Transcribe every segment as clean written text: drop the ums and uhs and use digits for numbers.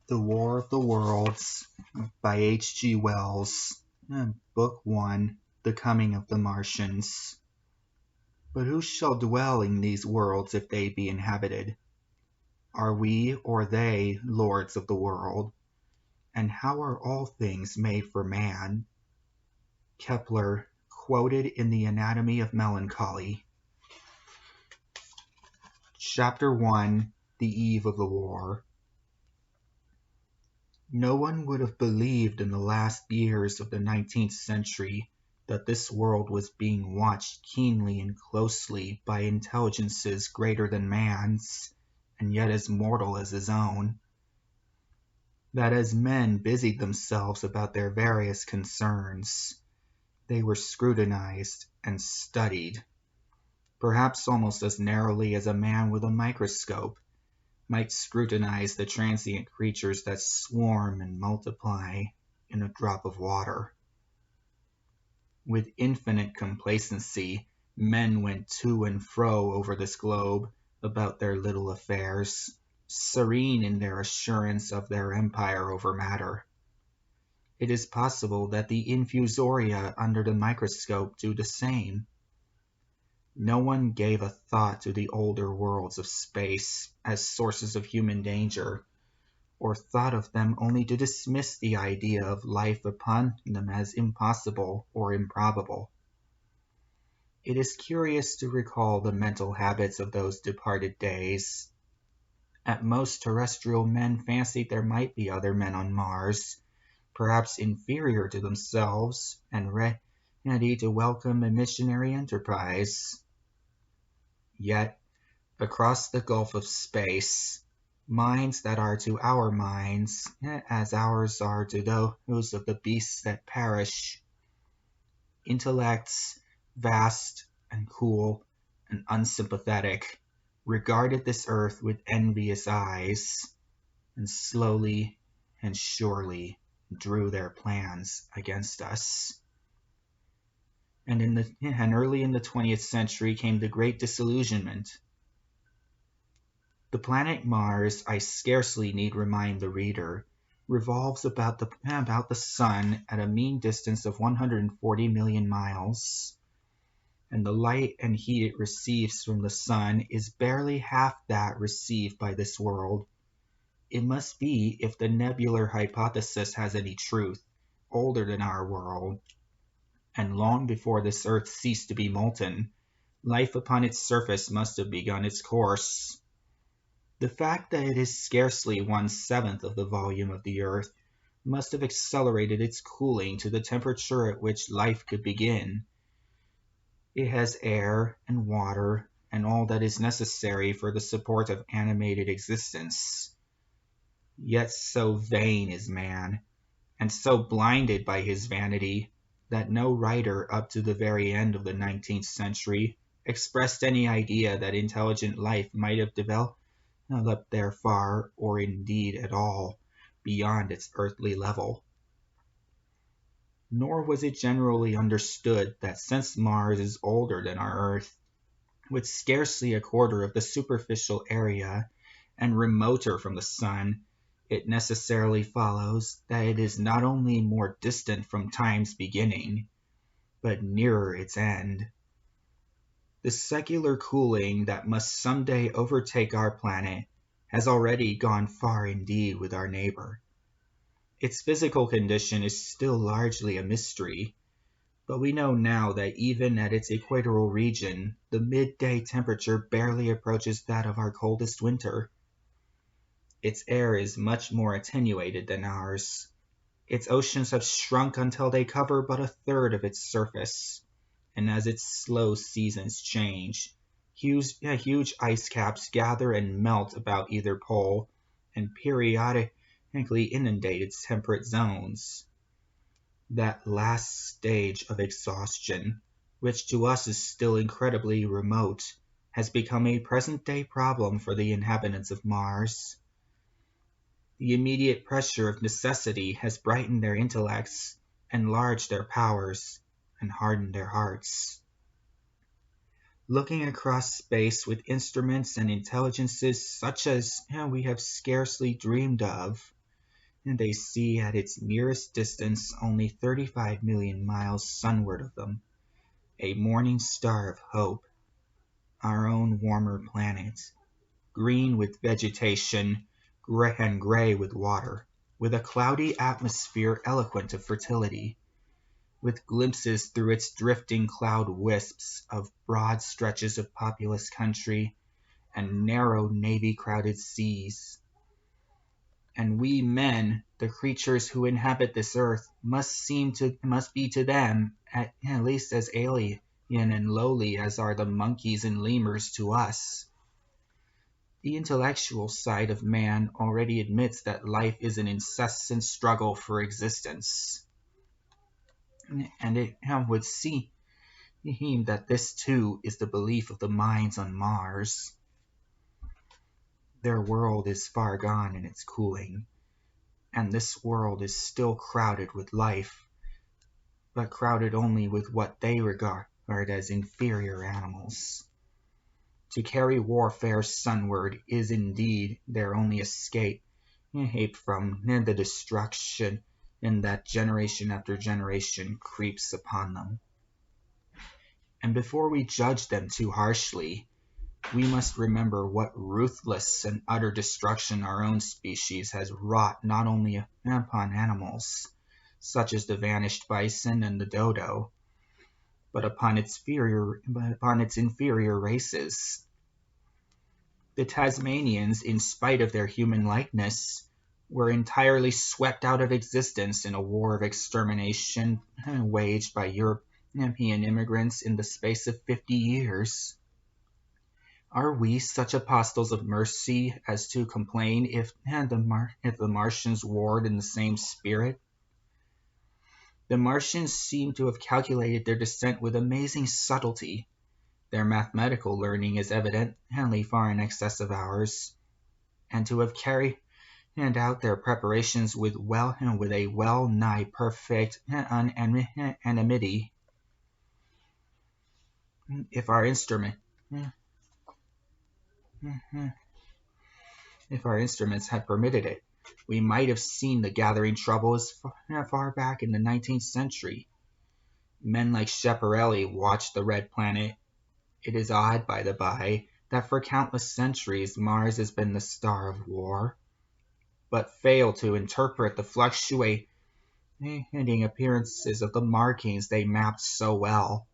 The War of the Worlds by H.G. Wells, Book 1, The Coming of the Martians. But who shall dwell in these worlds if they be inhabited? Are we or they lords of the world? And how are all things made for man? Kepler, quoted in The Anatomy of Melancholy. Chapter 1, The Eve of the War. No one would have believed in the last years of the 19th century that this world was being watched keenly and closely by intelligences greater than man's, and yet as mortal as his own. That as men busied themselves about their various concerns, they were scrutinized and studied, perhaps almost as narrowly as a man with a microscope might scrutinize the transient creatures that swarm and multiply in a drop of water. With infinite complacency, men went to and fro over this globe about their little affairs, serene in their assurance of their empire over matter. It is possible that the infusoria under the microscope do the same. No one gave a thought to the older worlds of space as sources of human danger, or thought of them only to dismiss the idea of life upon them as impossible or improbable. It is curious to recall the mental habits of those departed days. At most, terrestrial men fancied there might be other men on Mars, perhaps inferior to themselves, and ready to welcome a missionary enterprise. Yet, across the gulf of space, minds that are to our minds as ours are to those of the beasts that perish, intellects vast and cool and unsympathetic, regarded this earth with envious eyes, and slowly and surely drew their plans against us. And early in the 20th century came the Great Disillusionment. The planet Mars, I scarcely need remind the reader, revolves about the Sun at a mean distance of 140 million miles, and the light and heat it receives from the Sun is barely half that received by this world. It must be, if the nebular hypothesis has any truth, older than our world, and long before this earth ceased to be molten, life upon its surface must have begun its course. The fact that it is scarcely 1/7 of the volume of the earth must have accelerated its cooling to the temperature at which life could begin. It has air and water and all that is necessary for the support of animated existence. Yet so vain is man, and so blinded by his vanity, that no writer up to the very end of the 19th century expressed any idea that intelligent life might have developed there far, or indeed at all, beyond its earthly level. Nor was it generally understood that since Mars is older than our Earth, with scarcely a quarter of the superficial area, and remoter from the Sun, it necessarily follows that it is not only more distant from time's beginning, but nearer its end. The secular cooling that must some day overtake our planet has already gone far indeed with our neighbor. Its physical condition is still largely a mystery, but we know now that even at its equatorial region, the midday temperature barely approaches that of our coldest winter. Its air is much more attenuated than ours. Its oceans have shrunk until they cover but a third of its surface, and as its slow seasons change, huge ice caps gather and melt about either pole, and periodically inundate its temperate zones. That last stage of exhaustion, which to us is still incredibly remote, has become a present-day problem for the inhabitants of Mars. The immediate pressure of necessity has brightened their intellects, enlarged their powers, and hardened their hearts. Looking across space with instruments and intelligences such as we have scarcely dreamed of, and they see at its nearest distance only 35 million miles sunward of them, a morning star of hope, our own warmer planet, green with vegetation, and gray with water, with a cloudy atmosphere eloquent of fertility, with glimpses through its drifting cloud wisps of broad stretches of populous country and narrow navy-crowded seas. And we men, the creatures who inhabit this earth, must be to them at least as alien and lowly as are the monkeys and lemurs to us. The intellectual side of man already admits that life is an incessant struggle for existence, and it would seem that this too is the belief of the minds on Mars. Their world is far gone in its cooling, and this world is still crowded with life, but crowded only with what they regard as inferior animals. To carry warfare sunward is indeed their only escape from the destruction that generation after generation creeps upon them. And before we judge them too harshly, we must remember what ruthless and utter destruction our own species has wrought not only upon animals, such as the vanished bison and the dodo, but upon its inferior races. The Tasmanians, in spite of their human likeness, were entirely swept out of existence in a war of extermination waged by European immigrants in the space of 50 years. Are we such apostles of mercy as to complain if the Martians warred in the same spirit? The Martians seem to have calculated their descent with amazing subtlety. Their mathematical learning is evidently far in excess of ours, and to have carried out their preparations with a well-nigh perfect anonymity. If our instruments had permitted it, we might have seen the gathering trouble as far back in the 19th century. Men like Schiaparelli watched the red planet. It is odd, by the by, that for countless centuries Mars has been the star of war, but failed to interpret the fluctuating appearances of the markings they mapped so well.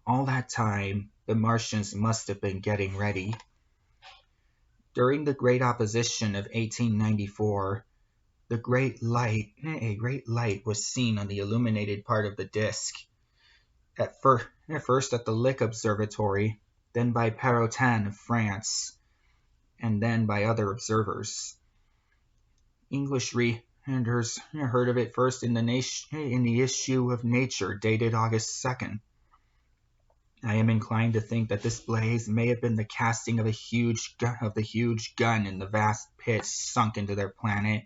All that time, the Martians must have been getting ready. During the Great Opposition of 1894, a great light was seen on the illuminated part of the disk. At first at the Lick Observatory, then by Perrotin of France, and then by other observers. English readers heard of it first in the issue of Nature dated August 2nd. I am inclined to think that this blaze may have been the casting of the huge gun in the vast pit sunk into their planet,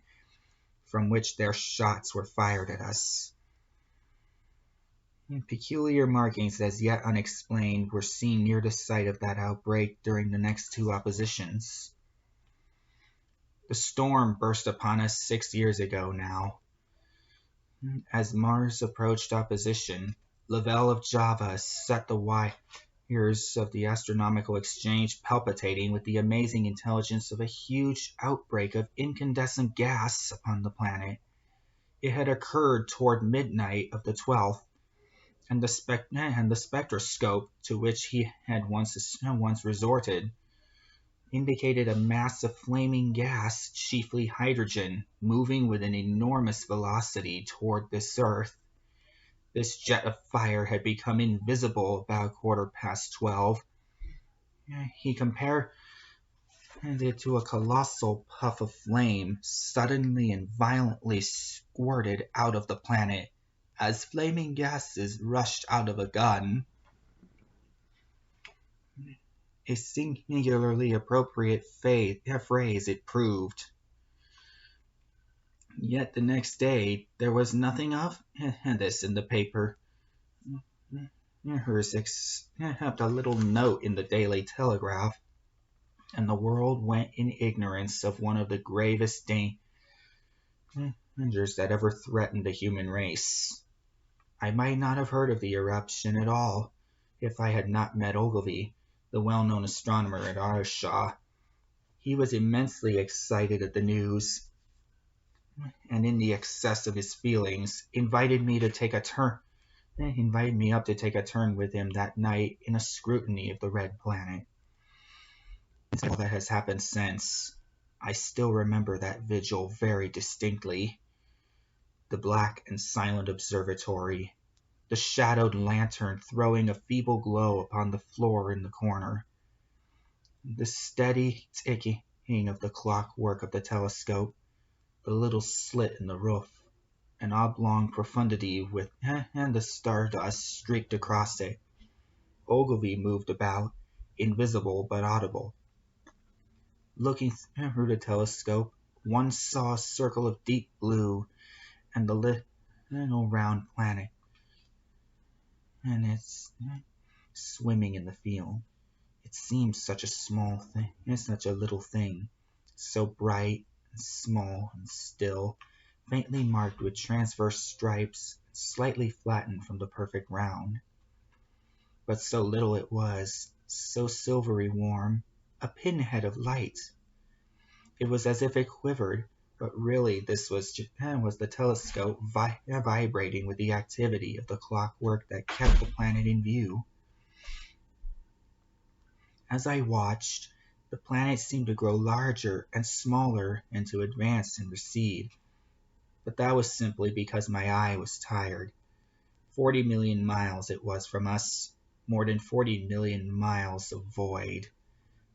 from which their shots were fired at us. Peculiar markings as yet unexplained were seen near the site of that outbreak during the next two oppositions. The storm burst upon us 6 years ago now. As Mars approached opposition, Lavelle of Java set the wires of the astronomical exchange palpitating with the amazing intelligence of a huge outbreak of incandescent gas upon the planet. It had occurred toward midnight of the 12th, and the spectroscope to which he had once resorted indicated a mass of flaming gas, chiefly hydrogen, moving with an enormous velocity toward this earth. This jet of fire had become invisible about 12:15. He compared it to a colossal puff of flame suddenly and violently squirted out of the planet, as flaming gases rushed out of a gun. A singularly appropriate phrase it proved. Yet the next day there was nothing of this in the paper. Except a little note in the Daily Telegraph, and the world went in ignorance of one of the gravest dangers that ever threatened the human race. I might not have heard of the eruption at all if I had not met Ogilvy, the well-known astronomer at Arshaw. He was immensely excited at the news, and in the excess of his feelings, invited me up to take a turn with him that night in a scrutiny of the red planet. All that has happened since, I still remember that vigil very distinctly. The black and silent observatory, the shadowed lantern throwing a feeble glow upon the floor in the corner, the steady ticking of the clockwork of the telescope, the little slit in the roof, an oblong profundity with and the stardust streaked across it. Ogilvy moved about, invisible but audible. Looking through the telescope, one saw a circle of deep blue and the little round planet, and it's swimming in the field. It seemed such a small thing, such a little thing, so bright and small and still, faintly marked with transverse stripes, slightly flattened from the perfect round. But so little it was, so silvery warm, a pinhead of light. It was as if it quivered, but really this was the telescope vibrating with the activity of the clockwork that kept the planet in view. As I watched, the planet seemed to grow larger and smaller and to advance and recede. But that was simply because my eye was tired. 40 million miles it was from us, more than 40 million miles of void.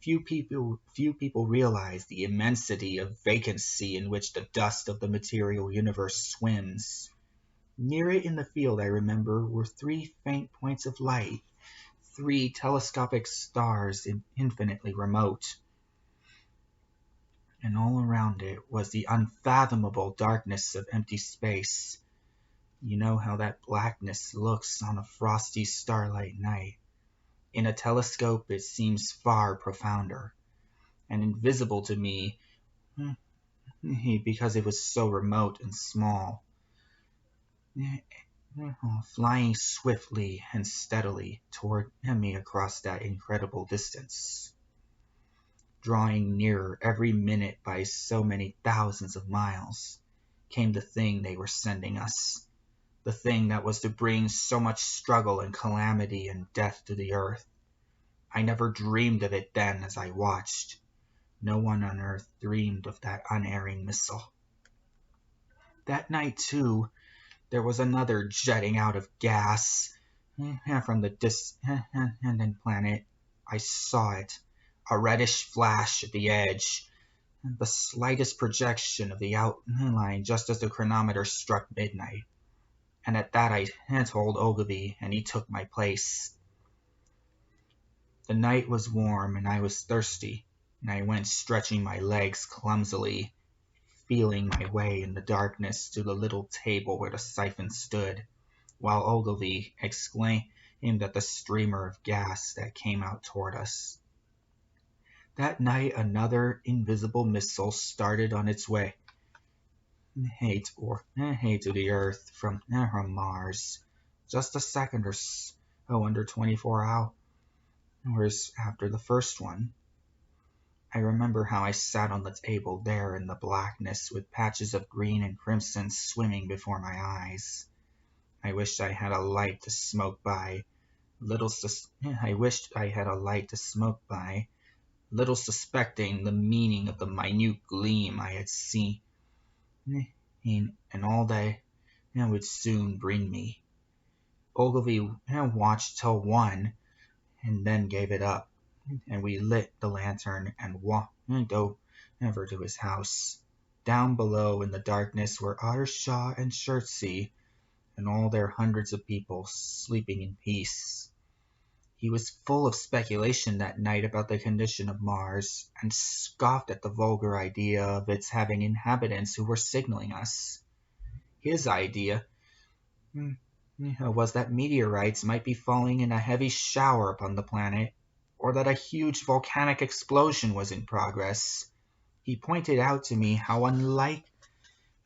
Few people realize the immensity of vacancy in which the dust of the material universe swims. Near it in the field, I remember, were 3 faint points of light, 3 telescopic stars infinitely remote. And all around it was the unfathomable darkness of empty space. You know how that blackness looks on a frosty starlight night. In a telescope it seems far profounder, and invisible to me because it was so remote and small, flying swiftly and steadily toward me across that incredible distance, drawing nearer every minute by so many thousands of miles, came the thing they were sending us, the thing that was to bring so much struggle and calamity and death to the earth. I never dreamed of it then as I watched. No one on earth dreamed of that unerring missile. That night, too, there was another jetting out of gas from the distant planet. I saw it, a reddish flash at the edge, the slightest projection of the outline just as the chronometer struck midnight. And at that I told Ogilvy, and he took my place. The night was warm, and I was thirsty, and I went stretching my legs clumsily, feeling my way in the darkness to the little table where the siphon stood, while Ogilvy exclaimed at the streamer of gas that came out toward us. That night another invisible missile started on its way to the Earth from Mars, just a second or so under 24 hours after the first one. I remember how I sat on the table there in the blackness with patches of green and crimson swimming before my eyes. I wished I had a light to smoke by, little suspecting the meaning of the minute gleam I had seen, and all that would soon bring me. Ogilvy watched till 1, and then gave it up, and we lit the lantern and walked over to his house. Down below in the darkness were Ottershaw and Chertsey, and all their hundreds of people sleeping in peace. He was full of speculation that night about the condition of Mars, and scoffed at the vulgar idea of its having inhabitants who were signaling us. His idea was that meteorites might be falling in a heavy shower upon the planet, or that a huge volcanic explosion was in progress. He pointed out to me how unlikely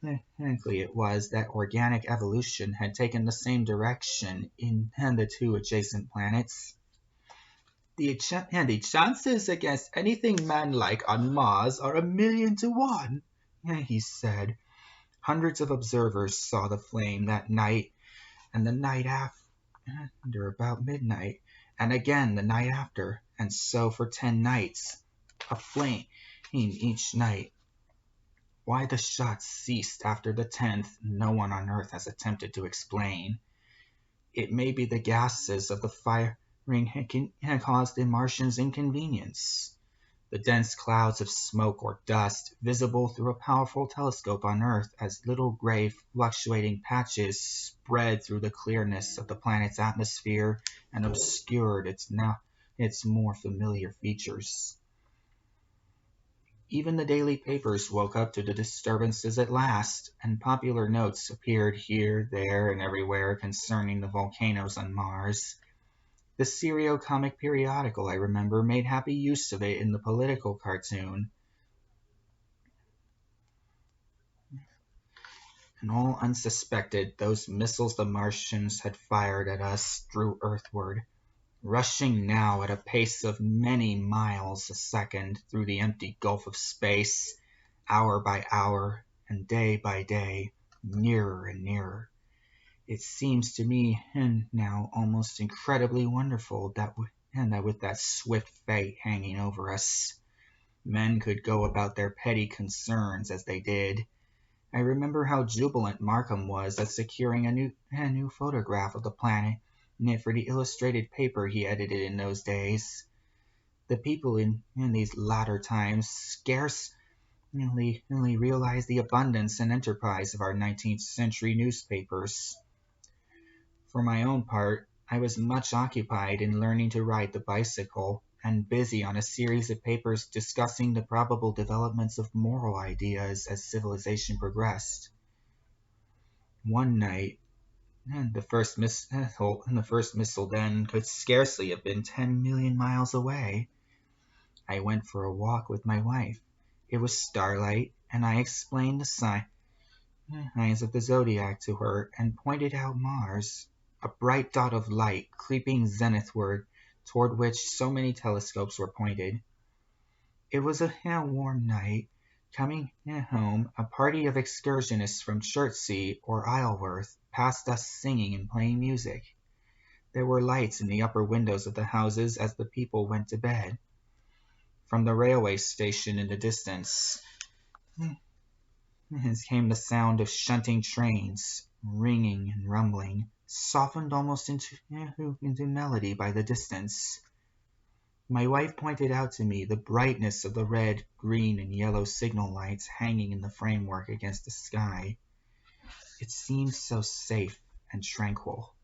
Technically, it was that organic evolution had taken the same direction in the two adjacent planets. The chances against anything man-like on Mars are 1,000,000 to 1, he said. Hundreds of observers saw the flame that night, and the night after about midnight, and again the night after, and so for 10 nights. A flame each night. Why the shots ceased after the 10th, no one on Earth has attempted to explain. It may be the gases of the firing had caused the Martians inconvenience. The dense clouds of smoke or dust, visible through a powerful telescope on Earth as little gray fluctuating patches, spread through the clearness of the planet's atmosphere and obscured its more familiar features. Even the daily papers woke up to the disturbances at last, and popular notes appeared here, there, and everywhere concerning the volcanoes on Mars. The serio-comic periodical, I remember, made happy use of it in the political cartoon. And all unsuspected, those missiles the Martians had fired at us drew earthward, rushing now at a pace of many miles a second through the empty gulf of space, hour by hour and day by day, nearer and nearer. It seems to me now almost incredibly wonderful that with that swift fate hanging over us, men could go about their petty concerns as they did. I remember how jubilant Markham was at securing a new photograph of the planet for the illustrated paper he edited in those days. The people in these latter times scarcely realize the abundance and enterprise of our 19th century newspapers. For my own part, I was much occupied in learning to ride the bicycle, and busy on a series of papers discussing the probable developments of moral ideas as civilization progressed. One night, the first missile then could scarcely have been 10 million miles away. I went for a walk with my wife. It was starlight, and I explained the signs of the zodiac to her and pointed out Mars, a bright dot of light creeping zenithward toward which so many telescopes were pointed. It was a warm night. Coming home, a party of excursionists from Chertsey or Isleworth passed us singing and playing music. There were lights in the upper windows of the houses as the people went to bed. From the railway station in the distance came the sound of shunting trains, ringing and rumbling, softened almost into melody by the distance. My wife pointed out to me the brightness of the red, green, and yellow signal lights hanging in the framework against the sky. It seemed so safe and tranquil.